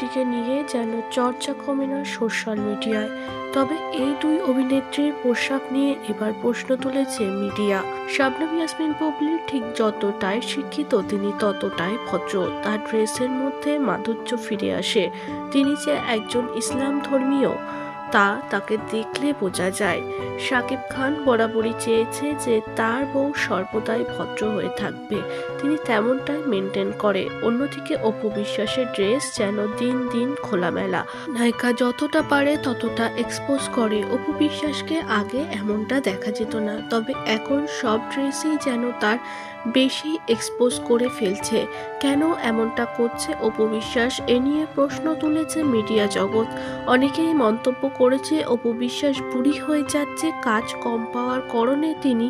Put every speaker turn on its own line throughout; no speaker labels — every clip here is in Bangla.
জুটিকে নিয়ে যেন চর্চা কমে না সোশ্যাল মিডিয়ায়। তবে এই দুই অভিনেত্রীর পোশাক নিয়ে এবার প্রশ্ন তুলেছে মিডিয়া। শবনম ইয়াসমিন বুবলি ঠিক যতটাই শিক্ষিত তিনি ততটাই ভদ্র। তার ড্রেসের মধ্যে মাধুর্য ফিরে আসে। তিনি যে একজন ইসলাম ধর্মীয় তাকে দেখলে বোঝা যায়। শাকিব খান বরাবরই চেয়েছে যে তার বউ সর্বদাই ভদ্র হয়ে থাকবে, তিনি তেমনটাই মেনটেন করে। অন্যদিকে অপু বিশ্বাসের ড্রেস যেন দিন দিন খোলামেলা, নায়িকা যতটা পারে ততটা এক্সপোজ করে। অপু বিশ্বাসকে আগে এমনটা দেখা যেত না, তবে এখন সব ড্রেসই যেন তার বেশি এক্সপোজ করে ফেলছে। কেন এমনটা করছে অপু বিশ্বাস, এ নিয়ে প্রশ্ন তুলেছে মিডিয়া জগৎ। অনেকেই মন্তব্য করেছে অপু বিশ্বাস বুড়ি হয়ে যাচ্ছে, কাজ কম পাওয়ার কারণে তিনি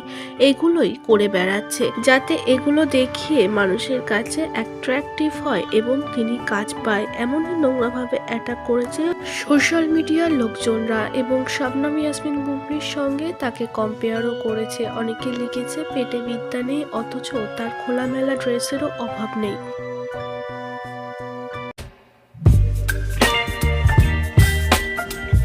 এগুলোই করে বেড়াচ্ছে, যাতে এগুলো দেখিয়ে মানুষের কাছে অ্যাট্রাকটিভ হয় এবং তিনি কাজ পায়। এমনই নোংরাভাবে অ্যাটাক করেছে সোশ্যাল মিডিয়ার লোকজনরা এবং শবনম ইয়াসমিন বুবলির সঙ্গে তাকে কম্পেয়ারও করেছে। অনেকে লিখেছে পেটে বিদ্যা নেই অথচ তার খোলামেলা ড্রেসেরও অভাব নেই।